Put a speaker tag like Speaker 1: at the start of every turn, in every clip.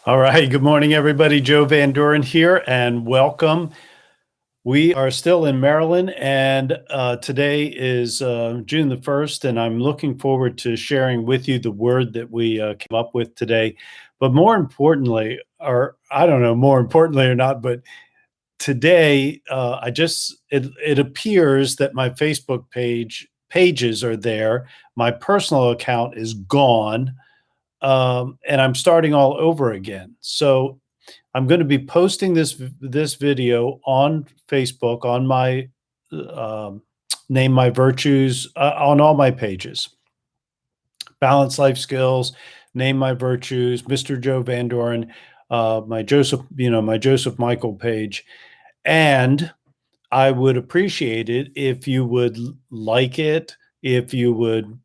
Speaker 1: All right. Good morning, everybody. Joe Van Doren here, and welcome. We are still in Maryland, and today is June the 1st, and I'm looking forward to sharing with you the word that we came up with today. But more importantly, or I don't know, more importantly or not, but today it appears that my Facebook pages are there. My personal account is gone, and I'm starting all over again. So I'm going to be posting this video on Facebook on my um, name my virtues on all my pages. Balance life skills, name my virtues, Mr. Joe Van Doren, my Joseph Michael page, and I would appreciate it if you would like it, if you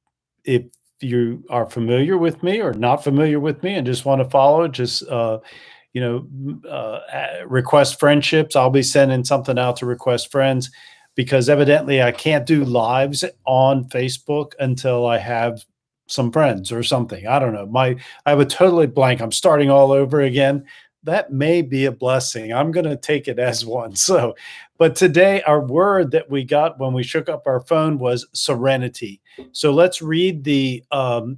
Speaker 1: are familiar with me or not familiar with me and just want to follow, just request friendships. I'll be sending something out to request friends because evidently I can't do lives on Facebook until I have some friends or something. I don't know. I have a totally blank. I'm starting all over again. That may be a blessing. I'm going to take it as one. So, but today our word that we got when we shook up our phone was serenity. So let's read the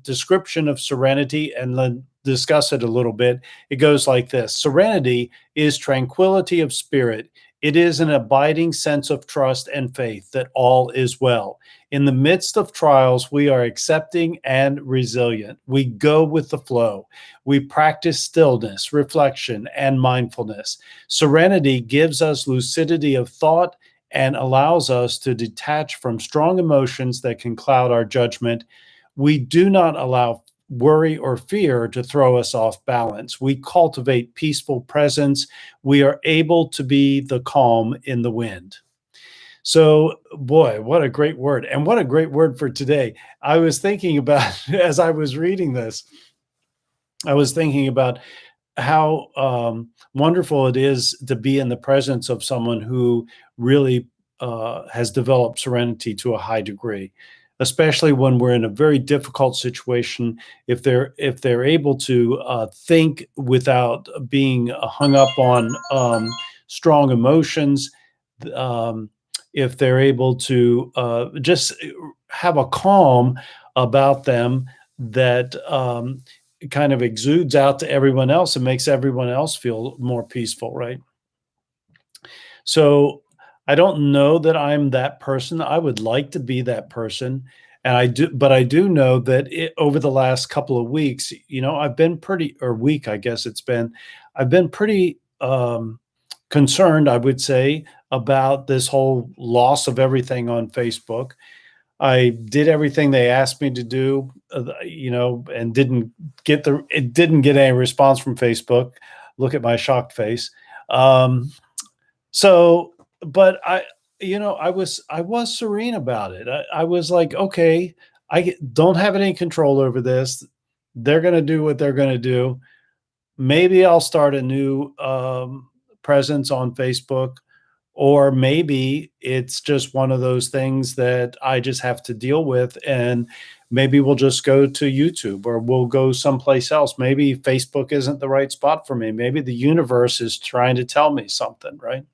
Speaker 1: description of serenity and then discuss it a little bit. It goes like this: serenity is tranquility of spirit. It is an abiding sense of trust and faith that all is well. In the midst of trials, we are accepting and resilient. We go with the flow. We practice stillness, reflection, and mindfulness. Serenity gives us lucidity of thought and allows us to detach from strong emotions that can cloud our judgment. We do not allow worry or fear to throw us off balance. We cultivate peaceful presence. We are able to be the calm in the wind. So, boy, what a great word. And what a great word for today. I was thinking about, as I was reading this, I was thinking about how wonderful it is to be in the presence of someone who really has developed serenity to a high degree, especially when we're in a very difficult situation. If they're able to think without being hung up on strong emotions, um, if they're able to just have a calm about them that kind of exudes out to everyone else and makes everyone else feel more peaceful, right? So I don't know that I'm that person. I would like to be that person. And I do know that over the last couple of weeks, I've been pretty, or week, I guess I've been pretty concerned, I would say, about this whole loss of everything on Facebook. I did everything they asked me to do, and didn't get any response from Facebook. Look at my shocked face. Um, so, but I was serene about it. I was like, okay, don't have any control over this. They're going to do what they're going to do. Maybe I'll start a new presence on Facebook, or maybe it's just one of those things that I just have to deal with. And maybe we'll just go to YouTube or we'll go someplace else. Maybe Facebook isn't the right spot for me. Maybe the universe is trying to tell me something, right?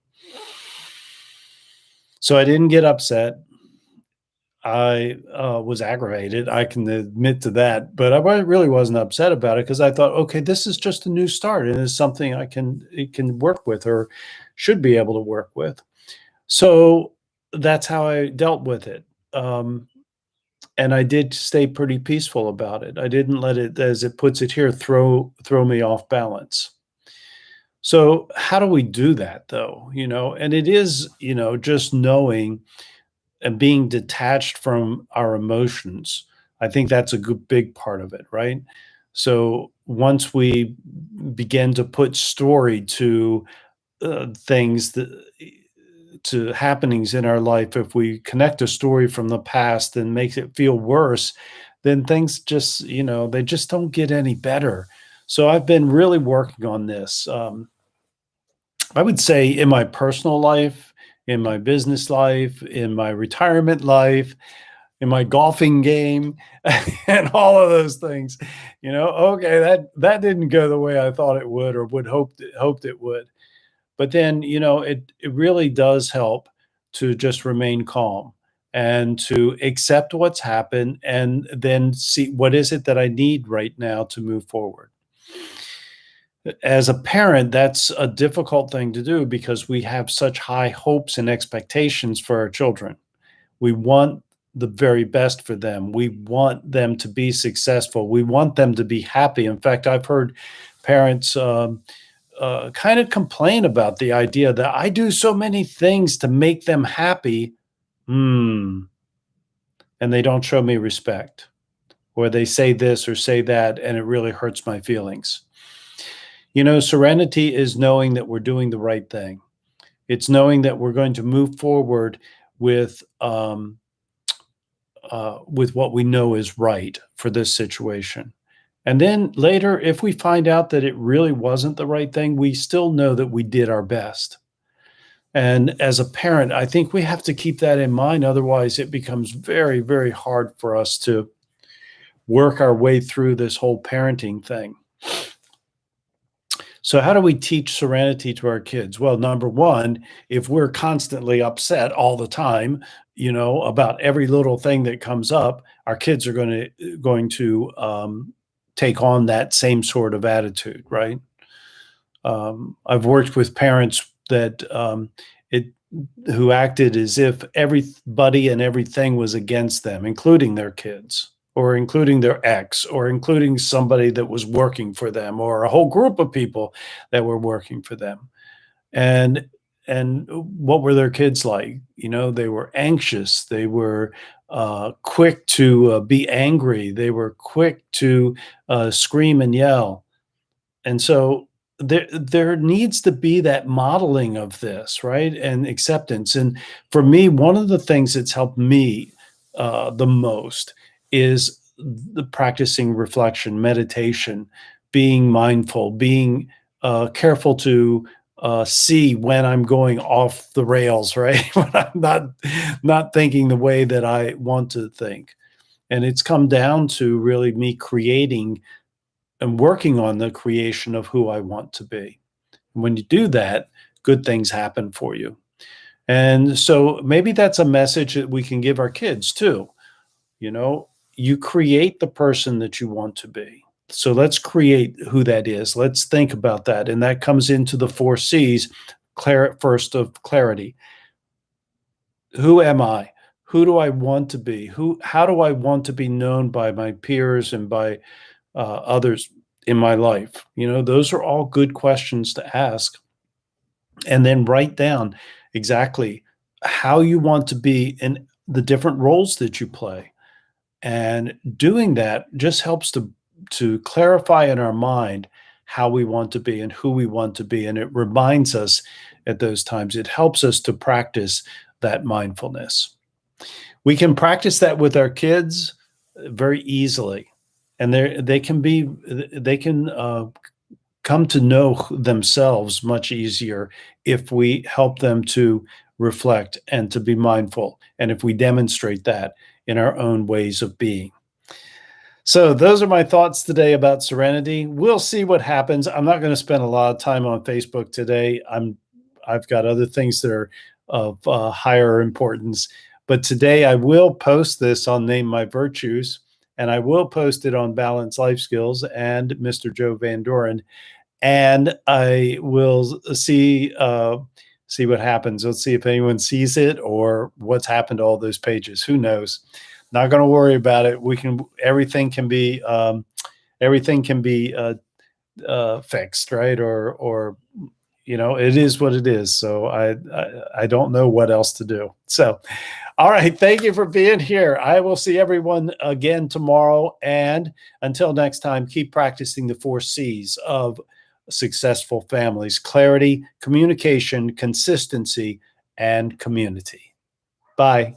Speaker 1: So I didn't get upset. I was aggravated. I can admit to that, but really wasn't upset about it because I thought, okay, this is just a new start and it's something it can work with or should be able to work with. So that's how I dealt with it. Um, and I did stay pretty peaceful about it. I didn't let it, as it puts it here, throw me off balance. So how do we do that though? And it is, just knowing and being detached from our emotions. I think that's a good big part of it, right? So once we begin to put story to things that to happenings in our life, if we connect a story from the past and makes it feel worse, then things just, they just don't get any better. So I've been really working on this. I would say in my personal life, in my business life, in my retirement life, in my golfing game and all of those things. Okay, that didn't go the way I thought it would or would hoped it would. But then, it really does help to just remain calm and to accept what's happened and then see what is it that I need right now to move forward. As a parent, that's a difficult thing to do because we have such high hopes and expectations for our children. We want the very best for them. We want them to be successful. We want them to be happy. In fact, I've heard parents kind of complain about the idea that I do so many things to make them happy, and they don't show me respect, or they say this or say that, and it really hurts my feelings. Serenity is knowing that we're doing the right thing. It's knowing that we're going to move forward with what we know is right for this situation. And then later, if we find out that it really wasn't the right thing, we still know that we did our best. And as a parent, I think we have to keep that in mind. Otherwise, it becomes very, very hard for us to work our way through this whole parenting thing. So, how do we teach serenity to our kids? Well, number one, if we're constantly upset all the time, about every little thing that comes up, our kids are going to take on that same sort of attitude, right? I've worked with parents that it who acted as if everybody and everything was against them, including their kids, or including their ex, or including somebody that was working for them, or a whole group of people that were working for them. And what were their kids like? They were anxious. They were quick to be angry. They were quick to scream and yell. And so there needs to be that modeling of this, right? And acceptance. And for me, one of the things that's helped me the most is the practicing reflection, meditation, being mindful, being careful to see when I'm going off the rails, right? When I'm not thinking the way that I want to think. And it's come down to really me creating and working on the creation of who I want to be. And when you do that, good things happen for you. And so maybe that's a message that we can give our kids too. You know, you create the person that you want to be. So let's create who that is. Let's think about that. And that comes into the 4 C's. First of clarity. Who am I? Who do I want to be? How do I want to be known by my peers and by others in my life? Those are all good questions to ask. And then write down exactly how you want to be in the different roles that you play. And doing that just helps to clarify in our mind how we want to be and who we want to be. And it reminds us at those times, it helps us to practice that mindfulness. We can practice that with our kids very easily. And they can come to know themselves much easier if we help them to reflect and to be mindful, and if we demonstrate that in our own ways of being. So those are my thoughts today about serenity. We'll see what happens. I'm not going to spend a lot of time on Facebook today. I've got other things that are of higher importance. But today I will post this on Name My Virtues, and I will post it on Balanced Life Skills and Mr. Joe Van Doren, and I will see what happens. Let's see if anyone sees it or what's happened to all those pages. Who knows? Not going to worry about it. Everything can be fixed, right? Or it is what it is. So I don't know what else to do. So, all right. Thank you for being here. I will see everyone again tomorrow. And until next time, keep practicing the 4 C's of successful families: clarity, communication, consistency, and community. Bye.